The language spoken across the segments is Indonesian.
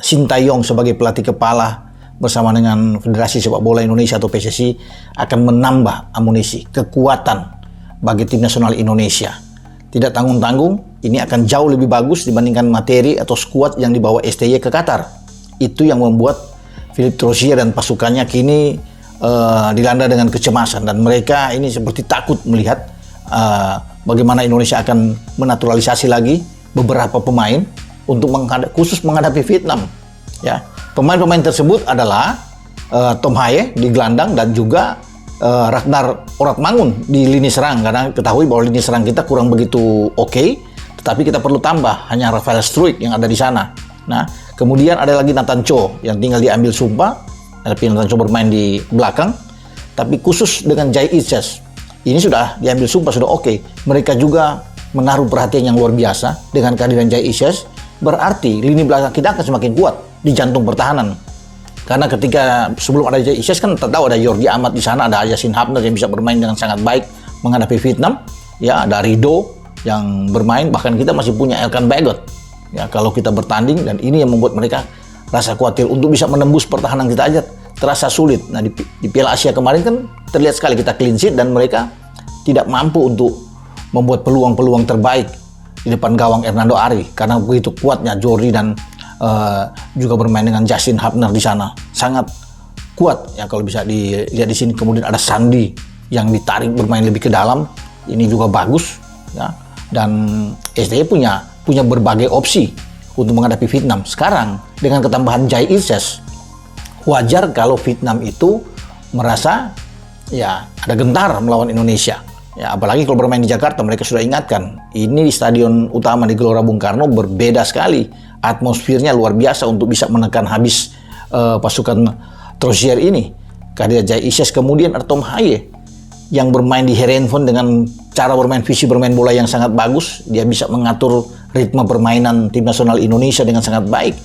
Sintayong sebagai pelatih kepala bersama dengan Federasi Sepak Bola Indonesia atau PSSI akan menambah amunisi, kekuatan bagi tim nasional Indonesia. Tidak tanggung-tanggung, ini akan jauh lebih bagus dibandingkan materi atau skuad yang dibawa STY ke Qatar. Itu yang membuat Philippe Troussier dan pasukannya kini dilanda dengan kecemasan, dan mereka ini seperti takut melihat bagaimana Indonesia akan menaturalisasi lagi beberapa pemain untuk khusus menghadapi Vietnam. Ya, pemain-pemain tersebut adalah Tom Haye di gelandang dan juga Ragnar Oratmangun di lini serang, karena ketahui bahwa lini serang kita kurang begitu oke, tetapi kita perlu tambah hanya Rafael Struijk yang ada di sana. Nah, kemudian ada lagi Nathan Cho yang tinggal diambil sumpah, tapi Nathan Cho bermain di belakang, tapi khusus dengan Jai Ises ini sudah diambil sumpah, sudah oke. Mereka juga menaruh perhatian yang luar biasa dengan kehadiran Jai Ises, berarti lini belakang kita akan semakin kuat di jantung pertahanan. Karena ketika sebelum ada Jai Ises kan tahu ada Jordi Amat di sana, ada Yassin Hapner yang bisa bermain dengan sangat baik menghadapi Vietnam. Ya, ada Rido yang bermain, bahkan kita masih punya Elkan Bagot. Ya, kalau kita bertanding, dan ini yang membuat mereka rasa khawatir untuk bisa menembus pertahanan kita aja terasa sulit. Nah, di Piala Asia kemarin kan terlihat sekali kita clean sheet dan mereka tidak mampu untuk membuat peluang-peluang terbaik di depan gawang Hernando Ari karena begitu kuatnya Jordi dan juga bermain dengan Yassin Hapner di sana, sangat kuat ya kalau bisa dilihat di sini. Kemudian ada Sandi yang ditarik bermain lebih ke dalam, ini juga bagus ya. Dan STY punya berbagai opsi untuk menghadapi Vietnam. Sekarang dengan ketambahan Jai Ises, wajar kalau Vietnam itu merasa ya ada gentar melawan Indonesia. Ya, apalagi kalau bermain di Jakarta, mereka sudah ingatkan, ini di stadion utama di Gelora Bung Karno berbeda sekali. Atmosfernya luar biasa untuk bisa menekan habis pasukan Troussier ini. Kehadiran Jai Ises, kemudian ada Tom Haye yang bermain di Heerenveen dengan cara bermain, visi bermain bola yang sangat bagus. Dia bisa mengatur ritme permainan tim nasional Indonesia dengan sangat baik.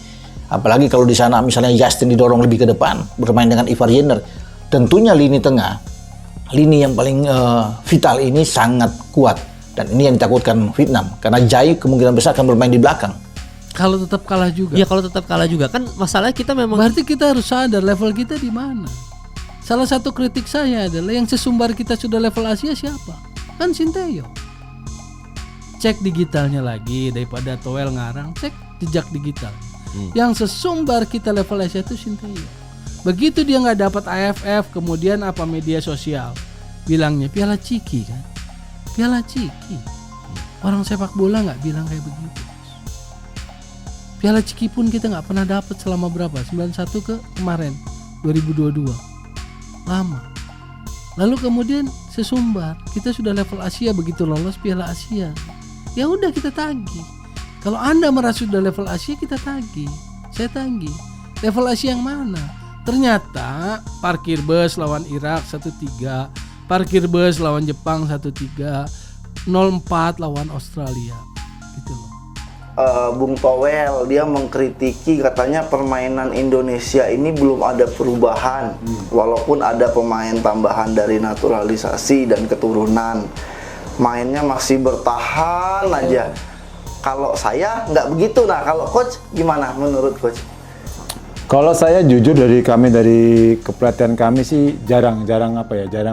Apalagi kalau di sana misalnya Justin didorong lebih ke depan, bermain dengan Ivar Jenner. Tentunya lini tengah, lini yang paling vital ini sangat kuat. Dan ini yang ditakutkan Vietnam, karena Jai kemungkinan besar akan bermain di belakang. Kalau tetap kalah juga. Ya kalau tetap kalah juga kan masalahnya kita memang. Berarti kita harus sadar level kita di mana. Salah satu kritik saya adalah yang sesumbar kita sudah level Asia siapa? Kan Sinteyong. Cek digitalnya lagi daripada Toel ngarang, cek jejak digital. Yang sesumbar kita level Asia itu Sinteyong. Begitu dia nggak dapat AFF, kemudian apa media sosial bilangnya Piala Ciki kan? Piala Ciki. Orang sepak bola nggak bilang kayak begitu. Piala Ciki pun kita nggak pernah dapat selama berapa? 91 ke kemarin 2022. Lama. Lalu kemudian sesumbar kita sudah level Asia, begitu lolos Piala Asia. Ya udah kita tagih. Kalau Anda merasa sudah level Asia, kita tagih. Saya tagih. Level Asia yang mana? Ternyata parkir bus lawan Irak 1-3, parkir bus lawan Jepang 1-3, 0-4 lawan Australia. Gitu loh. Bung Toel dia mengkritiki, katanya permainan Indonesia ini belum ada perubahan walaupun ada pemain tambahan dari naturalisasi dan keturunan, mainnya masih bertahan aja. Kalau saya nggak begitu. Nah, kalau coach gimana menurut coach? Kalau saya jujur dari kepelatihan kami sih jarang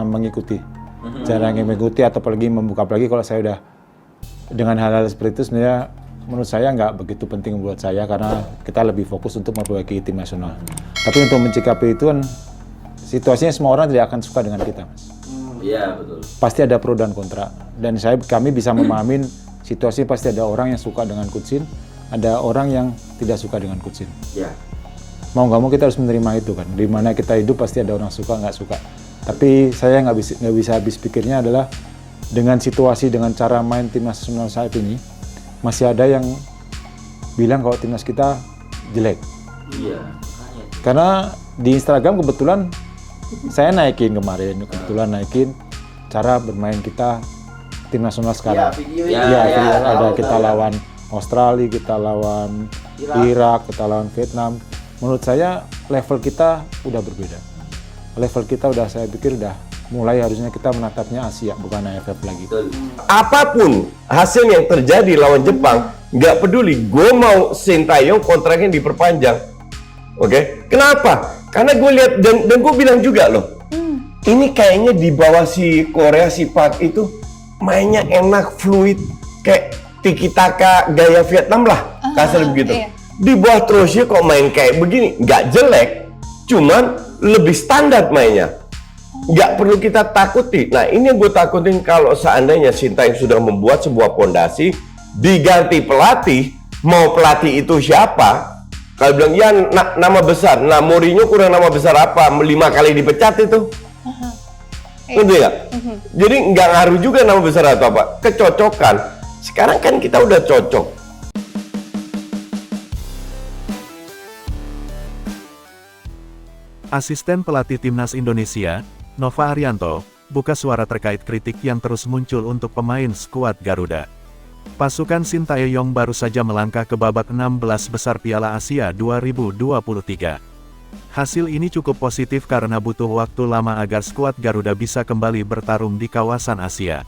mengikuti. Jarang mengikuti atau apalagi membuka, apalagi kalau saya udah dengan hal-hal seperti itu sebenarnya menurut saya nggak begitu penting buat saya karena kita lebih fokus untuk memperbaiki tim nasional. Tapi untuk mencikapi itu kan situasinya semua orang tidak akan suka dengan kita, Mas. Iya, betul. Pasti ada pro dan kontra. Dan kami bisa memahamin situasi, pasti ada orang yang suka dengan Coach Shin, ada orang yang tidak suka dengan Coach Shin. Iya. Mau nggak mau kita harus menerima itu kan. Di mana kita hidup pasti ada orang suka nggak suka. Tapi saya nggak bisa habis pikirnya adalah dengan situasi, dengan cara main tim nasional saat ini, masih ada yang bilang kalau timnas kita jelek. Iya. Karena di Instagram kebetulan saya naikin kemarin, cara bermain kita tim nasional sekarang. Ada kita lawan Australia, kita lawan Irak, kita lawan Vietnam. Menurut saya level kita udah berbeda. Level kita udah, saya pikir udah mulai harusnya kita menatapnya Asia bukan AFF lagi. Apapun hasil yang terjadi lawan Jepang, nggak peduli. Gue mau Sintayong kontraknya diperpanjang. Oke? Kenapa? Karena gue lihat dan gue bilang juga loh, ini kayaknya di bawah si Korea si Park itu mainnya enak, fluid, kayak tiki taka gaya Vietnam lah, kasar begitu. Iya. Di bawah terusnya kok main kayak begini, nggak jelek, cuman lebih standar mainnya. Nggak perlu kita takuti. Nah, ini yang gue takutin kalau seandainya Sintayong sudah membuat sebuah pondasi, diganti pelatih, mau pelatih itu siapa? Kalau bilang, ya nama besar. Nah, Mourinho kurang nama besar apa? 5 kali dipecat itu. Ngerti nggak? Jadi nggak ngaruh juga nama besar atau apa. Kecocokan. Sekarang kan kita udah cocok. Asisten pelatih Timnas Indonesia, Nova Arianto, buka suara terkait kritik yang terus muncul untuk pemain skuad Garuda. Pasukan Sintayong baru saja melangkah ke babak 16 besar Piala Asia 2023. Hasil ini cukup positif karena butuh waktu lama agar skuad Garuda bisa kembali bertarung di kawasan Asia.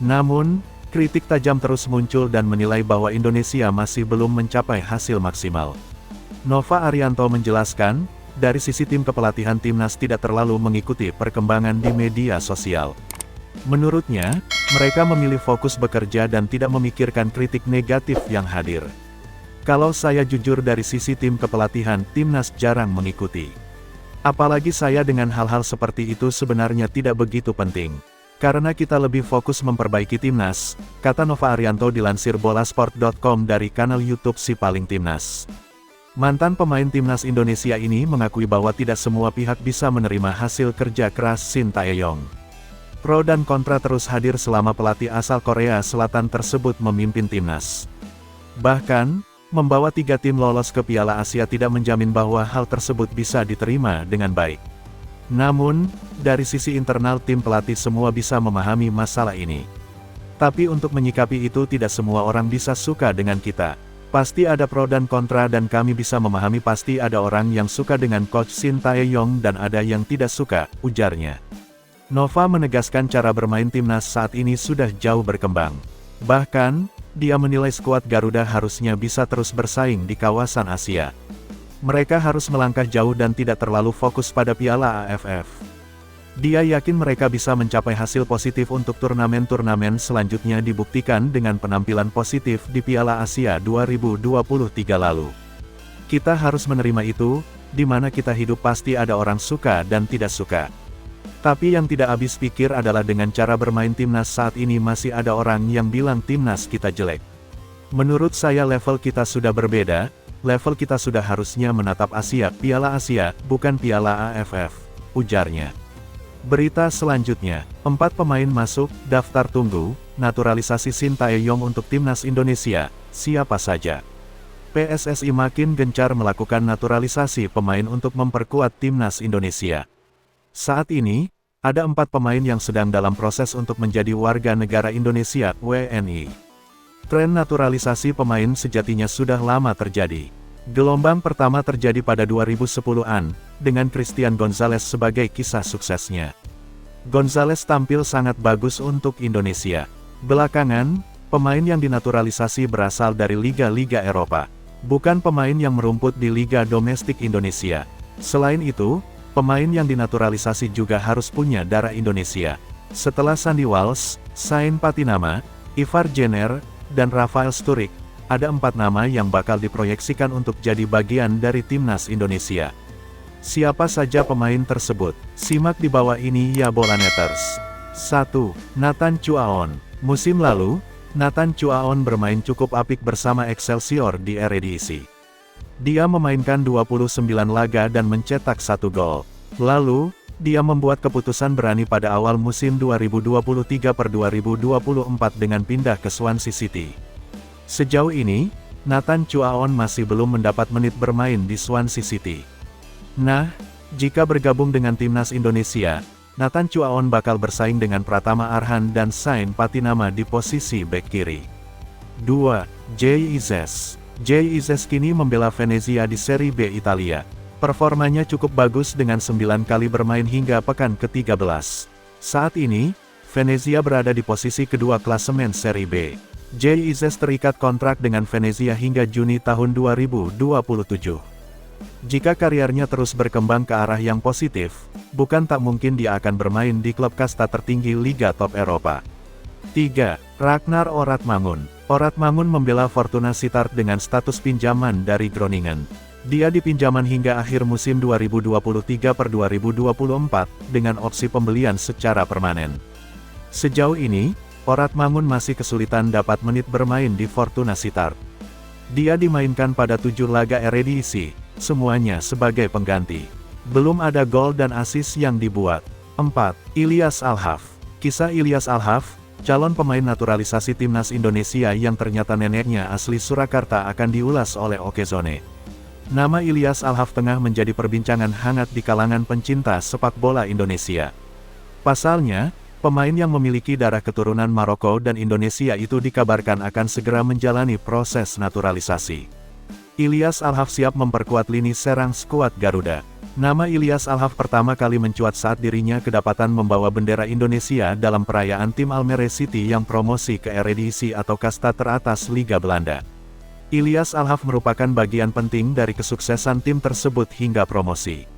Namun, kritik tajam terus muncul dan menilai bahwa Indonesia masih belum mencapai hasil maksimal. Nova Arianto menjelaskan, dari sisi tim kepelatihan Timnas tidak terlalu mengikuti perkembangan di media sosial. Menurutnya, mereka memilih fokus bekerja dan tidak memikirkan kritik negatif yang hadir. Kalau saya jujur dari sisi tim kepelatihan, Timnas jarang mengikuti. Apalagi saya dengan hal-hal seperti itu sebenarnya tidak begitu penting. Karena kita lebih fokus memperbaiki Timnas, kata Nova Arianto dilansir bolasport.com dari kanal YouTube Si Paling Timnas. Mantan pemain Timnas Indonesia ini mengakui bahwa tidak semua pihak bisa menerima hasil kerja keras Sintayong. Pro dan kontra terus hadir selama pelatih asal Korea Selatan tersebut memimpin Timnas. Bahkan, membawa 3 tim lolos ke Piala Asia tidak menjamin bahwa hal tersebut bisa diterima dengan baik. Namun, dari sisi internal tim pelatih semua bisa memahami masalah ini. Tapi untuk menyikapi itu tidak semua orang bisa suka dengan kita. Pasti ada pro dan kontra dan kami bisa memahami pasti ada orang yang suka dengan Coach Sintayong dan ada yang tidak suka, ujarnya. Nova menegaskan cara bermain Timnas saat ini sudah jauh berkembang. Bahkan, dia menilai skuad Garuda harusnya bisa terus bersaing di kawasan Asia. Mereka harus melangkah jauh dan tidak terlalu fokus pada Piala AFF. Dia yakin mereka bisa mencapai hasil positif untuk turnamen-turnamen selanjutnya dibuktikan dengan penampilan positif di Piala Asia 2023 lalu. Kita harus menerima itu, di mana kita hidup pasti ada orang suka dan tidak suka. Tapi yang tidak habis pikir adalah dengan cara bermain Timnas saat ini masih ada orang yang bilang Timnas kita jelek. Menurut saya level kita sudah berbeda, level kita sudah harusnya menatap Asia, Piala Asia, bukan Piala AFF, ujarnya. Berita selanjutnya, 4 pemain masuk, daftar tunggu, naturalisasi Sintayong untuk Timnas Indonesia, siapa saja? PSSI makin gencar melakukan naturalisasi pemain untuk memperkuat Timnas Indonesia. Saat ini, ada 4 pemain yang sedang dalam proses untuk menjadi warga negara Indonesia, WNI. Tren naturalisasi pemain sejatinya sudah lama terjadi. Gelombang pertama terjadi pada 2010-an, dengan Christian Gonzalez sebagai kisah suksesnya. Gonzalez tampil sangat bagus untuk Indonesia. Belakangan, pemain yang dinaturalisasi berasal dari liga-liga Eropa, bukan pemain yang merumput di liga domestik Indonesia. Selain itu, pemain yang dinaturalisasi juga harus punya darah Indonesia. Setelah Sandy Walsh, Sain Patinama, Ivar Jenner, dan Rafael Sturridge, ada 4 nama yang bakal diproyeksikan untuk jadi bagian dari Timnas Indonesia. Siapa saja pemain tersebut? Simak di bawah ini ya Bolaneters. 1. Nathan Chuaon. Musim lalu, Nathan Chuaon bermain cukup apik bersama Excelsior di Eredivisie. Dia memainkan 29 laga dan mencetak 1 gol. Lalu, dia membuat keputusan berani pada awal musim 2023/2024 dengan pindah ke Swansea City. Sejauh ini, Nathan Chuaon masih belum mendapat menit bermain di Swansea City. Nah, jika bergabung dengan Timnas Indonesia, Nathan Chuaon bakal bersaing dengan Pratama Arhan dan Sain Patinama di posisi bek kiri. 2. Jay Izes. Jay Izes kini membela Venezia di Serie B Italia. Performanya cukup bagus dengan 9 kali bermain hingga pekan ke-13. Saat ini, Venezia berada di posisi kedua klasemen Serie B. JIZ terikat kontrak dengan Venezia hingga Juni tahun 2027. Jika karirnya terus berkembang ke arah yang positif, bukan tak mungkin dia akan bermain di klub kasta tertinggi Liga Top Eropa. 3. Ragnar Oratmangun. Oratmangun membela Fortuna Sittard dengan status pinjaman dari Groningen. Dia dipinjaman hingga akhir musim 2023/2024 dengan opsi pembelian secara permanen. Sejauh ini, Oratmangun masih kesulitan dapat menit bermain di Fortuna Sittard. Dia dimainkan pada 7 laga Eredivisie, semuanya sebagai pengganti. Belum ada gol dan assist yang dibuat. 4. Ilyas Alhaf. Kisah Ilyas Alhaf, calon pemain naturalisasi timnas Indonesia yang ternyata neneknya asli Surakarta akan diulas oleh Okezone. Nama Ilyas Alhaf tengah menjadi perbincangan hangat di kalangan pencinta sepak bola Indonesia. Pasalnya, pemain yang memiliki darah keturunan Maroko dan Indonesia itu dikabarkan akan segera menjalani proses naturalisasi. Ilyas Alhaf siap memperkuat lini serang skuad Garuda. Nama Ilyas Alhaf pertama kali mencuat saat dirinya kedapatan membawa bendera Indonesia dalam perayaan tim Almere City yang promosi ke Eredivisie atau kasta teratas Liga Belanda. Ilyas Alhaf merupakan bagian penting dari kesuksesan tim tersebut hingga promosi.